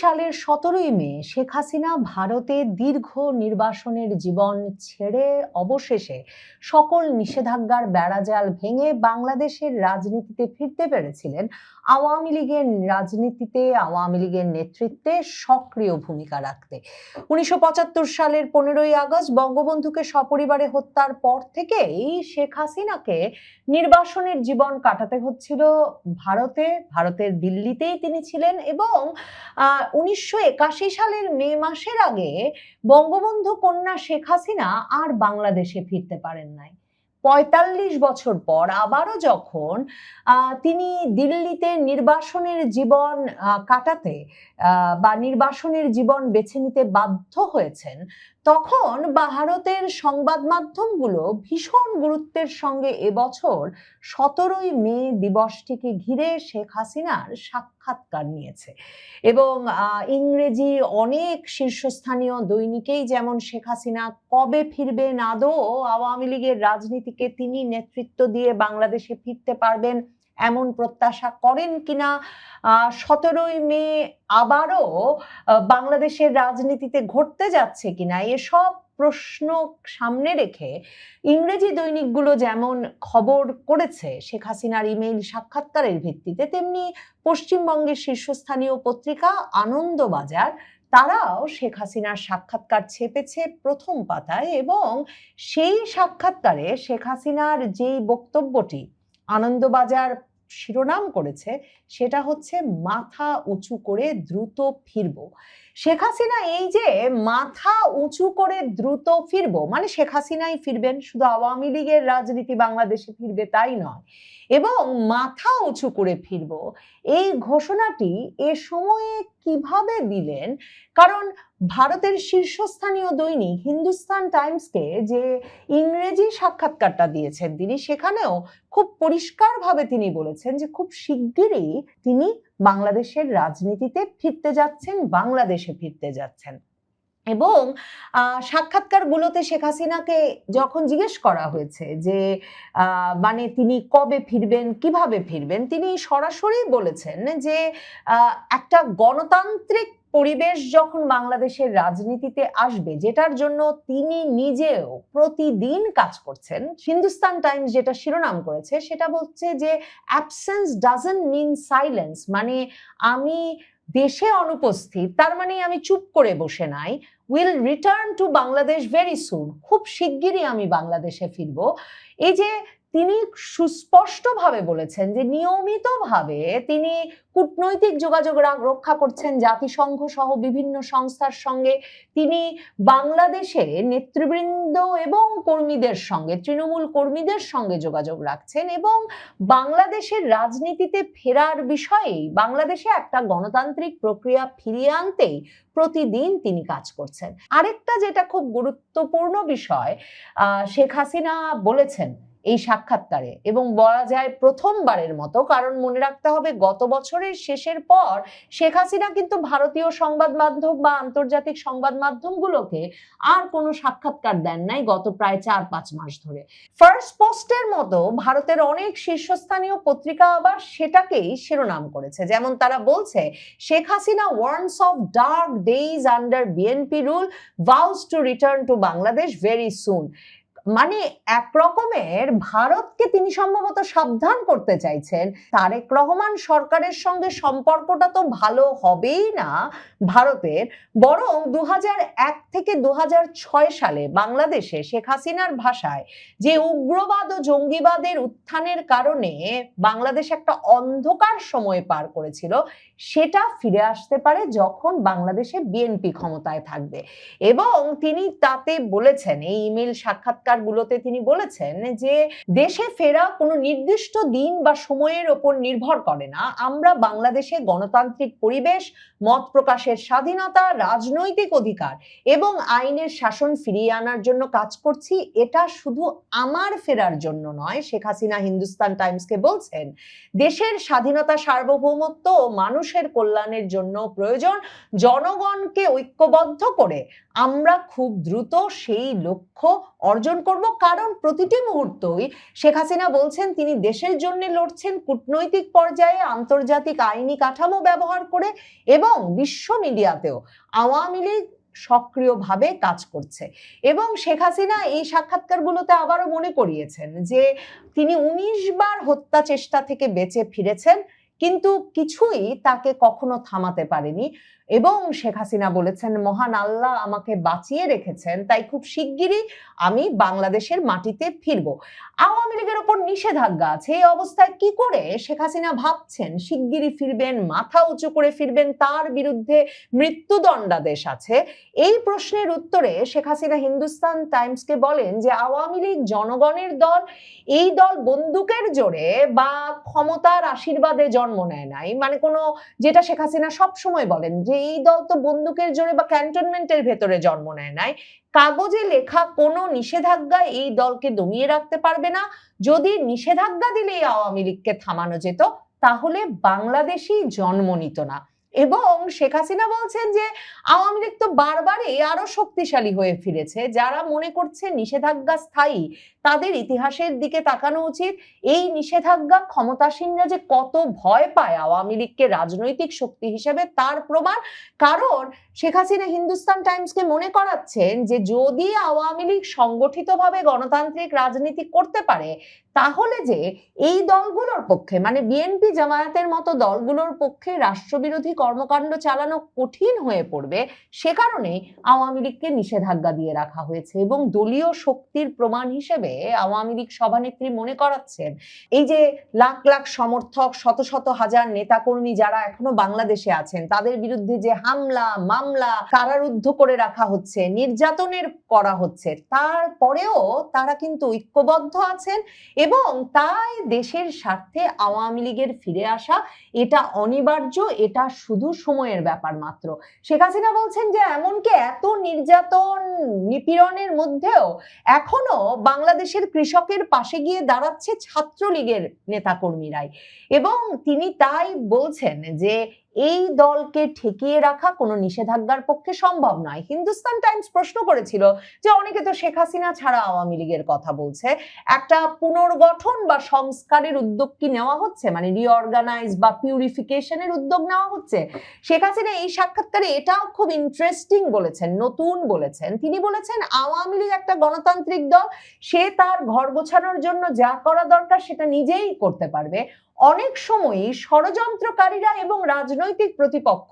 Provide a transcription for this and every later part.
সালের ১৭ই মে শেখ হাসিনা ভারতে দীর্ঘ নির্বাসনের জীবন ছেড়ে অবশেষে সকল নিষেধাজ্ঞার বেড়াজাল ভেঙে বাংলাদেশের রাজনীতিতে ফিরতে পেরেছিলেন। আওয়ামী লীগের রাজনীতিতে আওয়ামী লীগের নেতৃত্বে সক্রিয় ভূমিকা রাখতে ১৯৭৫ সালের ১৫ই আগস্ট বঙ্গবন্ধুকে সপরিবারে হত্যার পর থেকেই শেখ হাসিনাকে নির্বাসনের জীবন কাটাতে হচ্ছিল ভারতের দিল্লিতেই তিনি ছিলেন এবং ১৯৮১ সালের মে মাসের আগে বঙ্গবন্ধু কন্যা শেখ হাসিনা আর বাংলাদেশে ফিরতে পারেন নাই। ৪৫ বছর পর আবারও যখন তিনি দিল্লিতে নির্বাসনের জীবন কাটাতে বা নির্বাসনের জীবন বেছে নিতে বাধ্য হয়েছেন, তখন ভারতের সংবাদ মাধ্যমগুলো ভীষণ গুরুত্বের সঙ্গে এবছর ১৭ই মে দিবসটিকে ঘিরে শেখ হাসিনার সাক্ষাৎকার নিয়েছে এবং ইংরেজি অনেক শীর্ষস্থানীয় দৈনিকেই যেমন শেখ হাসিনা কবে ফিরবেন, আদৌ আওয়ামী লীগের রাজনীতিকে তিনি নেতৃত্ব দিয়ে বাংলাদেশে ফিরতে পারবেন এমন প্রত্যাশা করেন কিনা, ১৭ই মে আবারও বাংলাদেশের রাজনীতিতে ঘটতে যাচ্ছে কিনা, এসব প্রশ্ন সামনে রেখে ইংরেজি দৈনিকগুলো যেমন খবর করেছে শেখ হাসিনার ইমেইল সাক্ষাৎকারের ভিত্তিতে, তেমনি পশ্চিমবঙ্গের শীর্ষস্থানীয় পত্রিকা আনন্দবাজার তারাও শেখ হাসিনার সাক্ষাৎকার ছেপেছে প্রথম পাতায় এবং সেই সাক্ষাৎকারে শেখ হাসিনার যেই বক্তব্যটি আনন্দবাজার শিরোনাম করেছে সেটা হচ্ছে মাথা উঁচু করে দ্রুত ফিরবো। শেখ হাসিনা এই যে মাথা উঁচু করে দ্রুত ফিরবো মানে শেখ হাসিনাই ফিরবেন, শুধু আওয়ামী লীগের রাজনীতি বাংলাদেশে ফিরবে তাই নয়, এবং মাথা উঁচু করে ফিরবো এই ঘোষণাটি এ সময়ে কিভাবে দিলেন? কারণ ভারতের শীর্ষস্থানীয় দৈনিক হিন্দুস্তান টাইমসকে যে ইংরেজি সাক্ষাৎকারটা দিয়েছেন তিনি, সেখানেও খুব পরিষ্কারভাবে তিনি বলেছেন যে খুব শিগগিরই তিনি বাংলাদেশের রাজনীতিতে ফিরতে যাচ্ছেন, বাংলাদেশে ফিরতে যাচ্ছেন। এবং সাক্ষাৎকারগুলোতে শেখ হাসিনাকে যখন জিজ্ঞেস করা হয়েছে যে মানে তিনি কবে ফিরবেন, কিভাবে ফিরবেন, তিনি সরাসরি বলেছেন যে একটা গণতান্ত্রিক পরিবেশ যখন বাংলাদেশের রাজনীতিতে আসবে, যেটার জন্য তিনি নিজেও প্রতিদিন কাজ করছেন, হিন্দুস্তান টাইমস যেটা শিরোনাম করেছে সেটা বলছে যে অ্যাবসেন্স ডাজন্ট মিন সাইলেন্স, মানে আমি দেশে অনুপস্থিত তার মানে আমি চুপ করে বসে নাই, will return to Bangladesh very soon, খুব শিগগিরই আমি বাংলাদেশে ফিরবো। এই যে তিনি সুস্পষ্টভাবে বলেছেন যে নিয়মিতভাবে তিনি কূটনৈতিক যোগাযোগ রক্ষা করছেন জাতিসংঘ সহ বিভিন্ন সংস্থার সঙ্গে, তিনি বাংলাদেশে নেতৃবৃন্দ এবং কর্মীদের সঙ্গে, তৃণমূল কর্মীদের সঙ্গে যোগাযোগ রাখছেন এবং বাংলাদেশের রাজনীতিতে ফেরার বিষয়েই, বাংলাদেশে একটা গণতান্ত্রিক প্রক্রিয়া ফিরিয়ে আনতেই প্রতিদিন তিনি কাজ করছেন। আরেকটা যেটা খুব গুরুত্বপূর্ণ বিষয় শেখ হাসিনা বলেছেন এই সাক্ষাৎকারে, এবং বলা যায় প্রথমবারের মতো, কারণ মনে রাখতে হবে গত বছরের শেষের পর শেখ হাসিনা কিন্তু ভারতীয় সংবাদ মাধ্যম বা আন্তর্জাতিক সংবাদ মাধ্যমগুলোকে আর কোনো সাক্ষাৎকার দেন নাই গত প্রায় ৪-৫ মাস ধরে। ফার্স্ট পোস্টের মতো ভারতের অনেক শীর্ষস্থানীয় পত্রিকা আবার সেটাকেই শিরোনাম করেছে, যেমন তারা বলছে Sheikh Hasina warns of dark days under BNP rule, vows to return to Bangladesh very soon। মানে এক রকমের ভারতকে তিনি সম্ভবত সাবধান করতে চাইছেন, তারেক রহমান সরকারের সঙ্গে সম্পর্কটা তো ভালো হবেই না ভারতের, বরং ২০০১ থেকে ২০০৬ সালে বাংলাদেশে শেখ হাসিনার ভাষায় যে উগ্রবাদ ও জঙ্গিবাদের উত্থানের কারণে বাংলাদেশ একটা অন্ধকার সময় পার করেছিল, সেটা ফিরে আসতে পারে যখন বাংলাদেশে বিএনপি ক্ষমতায় থাকবে। এবং তিনি তাতে বলেছেন, এই ইমেল সাক্ষাৎকারগুলোতে তিনি বলেছেন যে দেশে ফেরা কোনো নির্দিষ্ট দিন বা সময়ের ওপর নির্ভর করে না, আমরা বাংলাদেশে গণতান্ত্রিক পরিবেশ, মত প্রকাশের স্বাধীনতা, রাজনৈতিক অধিকার এবং আইনের শাসন ফিরিয়ে আনার জন্য কাজ করছি, এটা শুধু আমার ফেরার জন্য নয়। শেখ হাসিনা হিন্দুস্তান টাইমসকে বলছেন দেশের স্বাধীনতা, সার্বভৌমত্ব ও মানুষের কল্যাণের জন্য প্রয়োজন জনগণকে ঐক্যবদ্ধ করে আমরা খুব দ্রুত সেই লক্ষ্য অর্জন অর্জন করব, কারণ প্রতিটি মুহূর্তই শেখ হাসিনা বলছেন তিনি দেশের জন্য লড়ছেন কূটনৈতিক পর্যায়ে, আন্তর্জাতিক আইনি কাঠামো ব্যবহার করে, এবং বিশ্ব মিডিয়াতেও আওয়ামী লীগ সক্রিয়ভাবে কাজ করছে। এবং শেখ হাসিনা এই সাক্ষাৎকারগুলোতে আবারও মনে করিয়েছেন যে তিনি 19 বার হত্যা চেষ্টা থেকে বেঁচে ফিরেছেন, কিন্তু কিছুই তাকে কখনো থামাতে পারেনি। এবং শেখ হাসিনা বলেছেন, মহান আল্লাহ আমাকে বাঁচিয়ে রেখেছেন, তাই খুব শিগগিরই আমি বাংলাদেশের মাটিতে ফিরব। আওয়ামী লীগের ওপর নিষেধাজ্ঞা আছে, এই অবস্থায় কি করে শেখ হাসিনা ভাবছেন শিগগিরই ফিরবেন, মাথা উঁচু করে ফিরবেন, তার বিরুদ্ধে মৃত্যুদণ্ডাদেশ আছে? এই প্রশ্নের উত্তরে শেখ হাসিনা হিন্দুস্তান টাইমসকে বলেন যে আওয়ামী লীগ জনগণের দল, এই দল বন্দুকের জোরে বা ক্ষমতার আশীর্বাদে জন্ম নেয় নাই। মানে কোনো, যেটা শেখ হাসিনা সবসময় বলেন যে এই দল তো বন্দুকের জোরে বা ক্যান্টনমেন্টের ভেতরে জন্ম নেয় নাই। কাগজে লেখা কোনো নিষেধাজ্ঞা এই দলকে দমিয়ে রাখতে পারবে না। যদি নিষেধাজ্ঞা দিলে আওয়ামী লীগকে থামানো যেত, তাহলে বাংলাদেশই জন্ম নিত না। এবং শেখ হাসিনা বলছেন যে আওয়ামী লীগ তো বারবারই আরো শক্তিশালী হয়ে ফিরেছে। যারা মনে করছে নিষেধাজ্ঞা স্থায়ী, তাদের ইতিহাসের দিকে তাকানো উচিত। এই নিষেধাজ্ঞা ক্ষমতাসীনরা যে কত ভয় পায় আওয়ামী লীগকে রাজনৈতিক শক্তি হিসেবে, তার প্রমাণ। কারণ শেখ হাসিনা হিন্দুস্তান টাইমসকে মনে করাচ্ছেন যে যদি আওয়ামী লীগ সংগঠিতভাবে গণতান্ত্রিক রাজনীতি করতে পারে, তাহলে যে এই দলগুলোর পক্ষে, মানে বিএনপি জামায়াতের মতো দলগুলোর পক্ষে রাষ্ট্রবিরোধী কর্মকাণ্ড চালানো কঠিন হয়ে পড়বে। সে কারণে আওয়ামী লীগকে নিষেধাজ্ঞা দিয়ে রাখা হয়েছে। এবং দলীয় শক্তির প্রমাণ হিসেবে আওয়ামী লীগ সভানেত্রী মনে করাচ্ছেন এই যে লাখ লাখ সমর্থক, শত শত হাজার নেতাকর্মী যারা এখনো বাংলাদেশে আছেন, তাদের বিরুদ্ধে যে হামলা মামলা, কারারুদ্ধ করে রাখা হচ্ছে, নির্যাতনের করা হচ্ছে, তারপরেও তারা কিন্তু ঐক্যবদ্ধ আছেন। এবং তাই দেশের স্বার্থে আওয়ামী লীগের ফিরে আসা এটা অনিবার্য, এটা শুধু সময়ের ব্যাপার মাত্র। শেখ হাসিনা বলছেন যে এমনকি এত নির্যাতন নিপীড়নের মধ্যেও এখনো বাংলাদেশের কৃষকের পাশে গিয়ে দাঁড়াচ্ছে ছাত্রলীগের নেতাকর্মীরাই। এবং তিনি তাই বলছেন যে এই দলকে ঠেকিয়ে রাখা কোনো নিষেধাজ্ঞার পক্ষে সম্ভব নয়। হিন্দুস্তান টাইমস প্রশ্ন করেছিল যে অনেকে তো শেখ হাসিনা ছাড়া আওয়ামী লীগের কথা বলছে, একটা পুনর্গঠন বা সংস্কারের উদ্যোগ কি নেওয়া হচ্ছে, মানে রিঅর্গানাইজ বা পিউরিফিকেশনের উদ্যোগ নেওয়া হচ্ছে? শেখ হাসিনা এই সাক্ষাৎকারে এটাও খুব ইন্টারেস্টিং বলেছেন, নতুন বলেছেন। তিনি বলেছেন আওয়ামী লীগ একটা গণতান্ত্রিক দল, সে তার ঘর গোছানোর জন্য যা করা দরকার সেটা নিজেই করতে পারবে। অনেক সময়ই ষড়যন্ত্রকারীরা এবং রাজনৈতিক প্রতিপক্ষ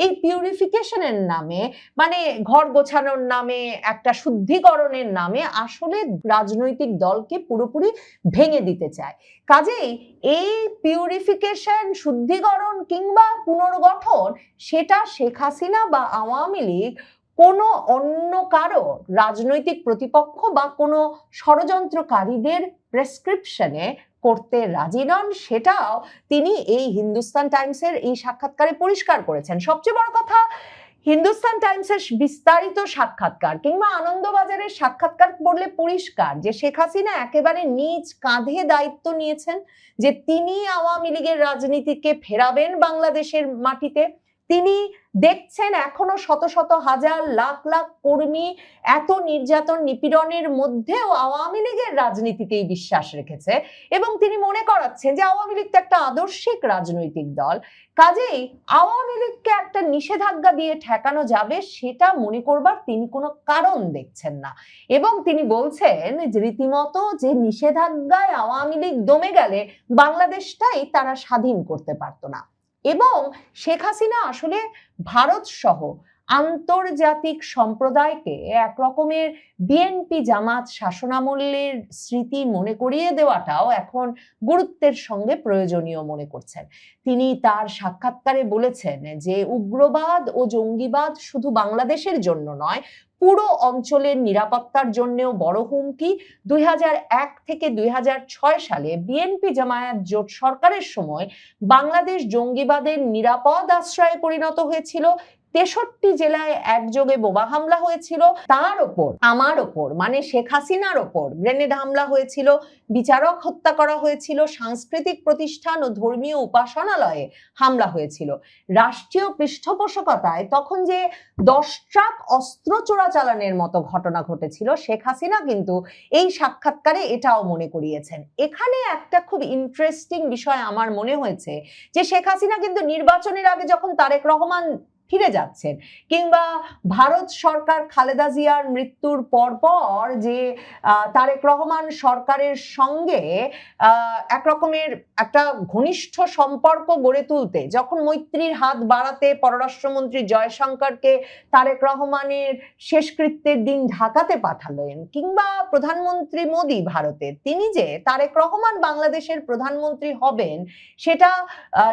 এই পিউরিফিকেশনের নামে, মানে ঘর গোছানোর নামে, একটা শুদ্ধিকরণের নামে আসলে রাজনৈতিক দলকে পুরোপুরি ভেঙে দিতে চায়। কাজেই এই পিউরিফিকেশন, শুদ্ধিকরণ কিংবা পুনর্গঠন, সেটা শেখ হাসিনা বা আওয়ামী লীগ কোনো অন্য কারো রাজনৈতিক প্রতিপক্ষ বা কোনো ষড়যন্ত্রকারীদের প্রেসক্রিপশনে করতে রাজি নন। সেটাও তিনি এই হিন্দুস্তান টাইমসের এই সাক্ষাৎকারে পরিষ্কার করেছেন। সবচেয়ে বড় কথা, হিন্দুস্তান টাইমসের বিস্তারিত সাক্ষাৎকার কিংবা আনন্দবাজারের সাক্ষাৎকার পড়লে পরিষ্কার যে শেখ হাসিনা একেবারে নিজ কাঁধে দায়িত্ব নিয়েছেন যে তিনি আওয়ামী লীগের রাজনীতিকে ফেরাবেন বাংলাদেশের মাটিতে। তিনি দেখছেন এখনো শত শত হাজার লাখ লাখ কর্মী এত নির্যাতন নিপীড়নের মধ্যেও আওয়ামী লীগের রাজনীতিতেই বিশ্বাস রেখেছে। এবং তিনি মনে করাচ্ছেন যে আওয়ামী লীগ তো একটা আদর্শিক রাজনৈতিক দল, কাজেই আওয়ামী লীগকে একটা নিষেধাজ্ঞা দিয়ে ঠেকানো যাবে সেটা মনে করবার তিনি কোনো কারণ দেখছেন না। এবং তিনি বলছেন যে রীতিমতো যে নিষেধাজ্ঞায় আওয়ামী লীগ দমে গেলে বাংলাদেশটাই তারা স্বাধীন করতে পারতো না। এবং শেখ হাসিনা আসলে ভারত সহ আন্তর্জাতিক সম্প্রদায়কে এক রকমের বিএনপি জামাত শাসনামলের স্মৃতি মনে করিয়ে দেওয়াটাও এখন গুরুত্বের সঙ্গে প্রয়োজনীয় মনে করছেন। তিনি তার সাক্ষাৎকারে বলেছেন যে উগ্রবাদ ও জঙ্গিবাদ শুধু বাংলাদেশের জন্য নয়, পুরো অঞ্চলের নিরাপত্তার জন্যও বড় হুমকি। 2001 থেকে 2006 সালে বিএনপি জামায়াত জোট সরকারের সময় বাংলাদেশ জঙ্গিবাদের নিরাপদ আশ্রয়ে পরিণত হয়েছিল, 63 জেলায় একযোগে বোমা হামলা হয়েছিল, তার ওপর আমার ওপর মানে শেখ হাসিনার ওপর গ্রেনেড হামলা হয়েছিল, বিচারক হত্যা করা হয়েছিল, সাংস্কৃতিক প্রতিষ্ঠান ও ধর্মীয় উপাসনালয়ে হামলা হয়েছিল। রাষ্ট্রীয় পৃষ্ঠপোষকতায় তখন যে 10 ট্রাক অস্ত্র চোরাচালানের মতো ঘটনা ঘটেছিল, শেখ হাসিনা কিন্তু এই সাক্ষাৎকারে এটাও মনে করিয়েছেন। এখানে একটা খুব ইন্টারেস্টিং বিষয় আমার মনে হয়েছে যে শেখ হাসিনা কিন্তু নির্বাচনের আগে যখন তারেক রহমান ফিরে যাচ্ছেন, কিংবা ভারত সরকার খালেদা জিয়ার মৃত্যুর পরপর যে তারেক রহমান সরকারের সঙ্গে এক রকমের একটা ঘনিষ্ঠ সম্পর্ক গড়ে তুলতে যখন মৈত্রীর হাত বাড়াতে পররাষ্ট্রমন্ত্রী জয়শঙ্করকে তারেক রহমানের শেষকৃত্যের দিন ঢাকাতে পাঠালেন, কিংবা প্রধানমন্ত্রী মোদী ভারতের, তিনি যে তারেক রহমান বাংলাদেশের প্রধানমন্ত্রী হবেন সেটা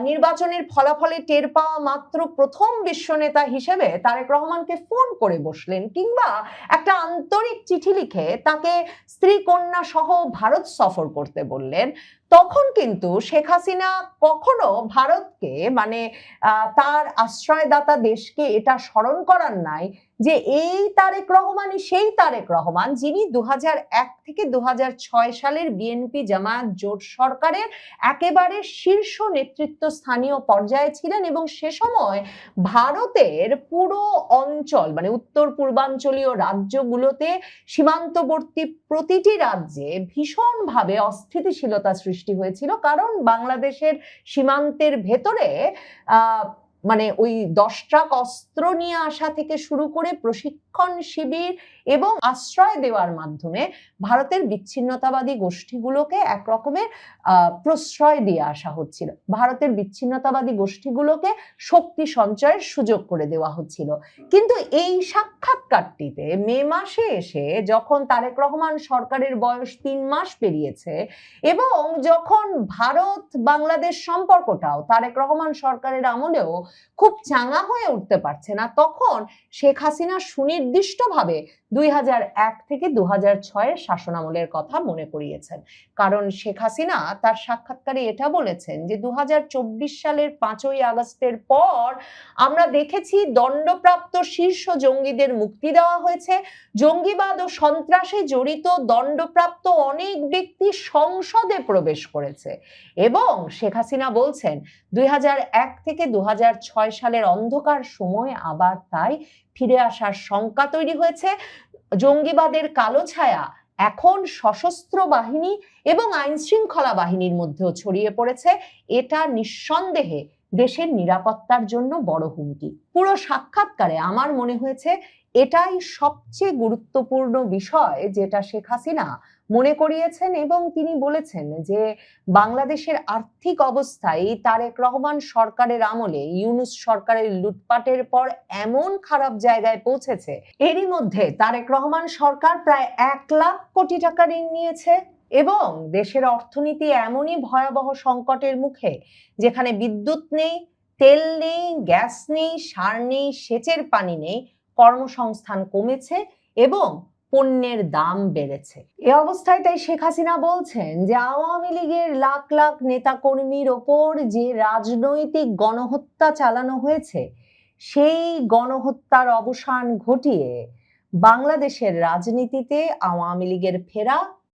নির্বাচনের ফলাফলে টের পাওয়া মাত্র প্রথম বিশ্ব নেতা হিসেবে তারেক রহমানকে ফোন করে বসলেন, কিংবা একটা আন্তরিক চিঠি লিখে তাকে স্ত্রী কন্যা সহ ভারত সফর করতে বললেন, তখন কিন্তু শেখ হাসিনা কখনো ভারতকে মানে তার আশ্রয়দাতা দেশকে এটা স্মরণ করার নাই যে এই তারেক রহমানই সেই তারেক রহমান যিনি 2001 থেকে 2006 সালের বিএনপি জামায়াত জোট সরকারের একেবারে শীর্ষ নেতৃত্ব স্থানীয় পর্যায়ে ছিলেন, এবং সে সময় ভারতের পুরো অঞ্চল মানে উত্তর পূর্বাঞ্চলীয় রাজ্যগুলোতে সীমান্তবর্তী প্রতিটি রাজ্যে ভীষণভাবে অস্থিতিশীলতা সৃষ্টি হয়েছিল, কারণ বাংলাদেশের সীমান্তের ভেতরে মানে ওই 10 ট্রাক অস্ত্র নিয়ে আসা থেকে শুরু করে প্রশিক্ষণ শিবির এবং আশ্রয় দেওয়ার মাধ্যমে ভারতের বিচ্ছিন্নতাবাদী গোষ্ঠীগুলোকে এক রকমের প্রশ্রয় দিয়ে আসা হচ্ছিল, ভারতের বিচ্ছিন্নতাবাদী গোষ্ঠীগুলোকে শক্তি সঞ্চয়ের সুযোগ করে দেওয়া হচ্ছিল। কিন্তু এই সাক্ষাৎকারটিতে মে মাসে এসে যখন তারেক রহমান সরকারের বয়স 3 মাস পেরিয়েছে এবং যখন ভারত বাংলাদেশ সম্পর্কটাও তারেক রহমান সরকারের আমলেও খুব চাঙা হয়ে উঠতে পারছে না, তখন শেখ হাসিনা সুনির্দিষ্টভাবে 2001 থেকে 2006 এর শাসনামলের কথা মনে করিয়েছেন। কারণ শেখ হাসিনা তার সাক্ষাৎকারে এটা বলেছেন যে 2024 সালের 5ই আগস্টের পর আমরা দেখেছি দণ্ডপ্রাপ্ত শীর্ষ জঙ্গিদের মুক্তি দেওয়া হয়েছে, জঙ্গিবাদ ও সন্ত্রাসে জড়িত দণ্ডপ্রাপ্ত অনেক ব্যক্তি সংসদে প্রবেশ করেছে, এবং শেখ হাসিনা বলছেন 2001 থেকে 2006 সালের অন্ধকার সময় আবার তাই ফিরে আসার শঙ্কা তৈরি হয়েছে। জঙ্গিবাদের কালো ছায়া এখন সশস্ত্র বাহিনী এবং আইন শৃঙ্খলা বাহিনীর মধ্যেও ছড়িয়ে পড়েছে, এটা নিঃসন্দেহে দেশের নিরাপত্তার জন্য বড় হুমকি। পুরো সাক্ষাৎকারে আমার মনে হয়েছে এটাই সবচেয়ে গুরুত্বপূর্ণ বিষয় যেটা শেখ হাসিনা মনে করিয়েছেন, এবং তিনি বলেছেন যে বাংলাদেশের আর্থিক অবস্থায় তারেক রহমান সরকারের আমলে ইউনূস সরকারের লুটপাটের পর এমন খারাপ জায়গায় পৌঁছেছে, এরই মধ্যে তারেক রহমান সরকার প্রায় 1 লাখ কোটি টাকা ঋণ নিয়েছে, এবং দেশের অর্থনীতি এমনই ভয়াবহ সংকটের মুখে যেখানে বিদ্যুৎ নেই, তেল নেই, গ্যাস নেই, সার নেই, সেচের পানি নেই, কর্মসংস্থান কমেছে এবং পণ্যের দাম বেড়েছে। এই অবস্থায় তাই শেখ হাসিনা বলছেন যে আওয়ামী লীগের লাখ লাখ নেতাকর্মীর ওপর যে রাজনৈতিক গণহত্যা চালানো হয়েছে, সেই গণহত্যার অবসান ঘটিয়ে বাংলাদেশের রাজনীতিতে আওয়ামী লীগের ফেরা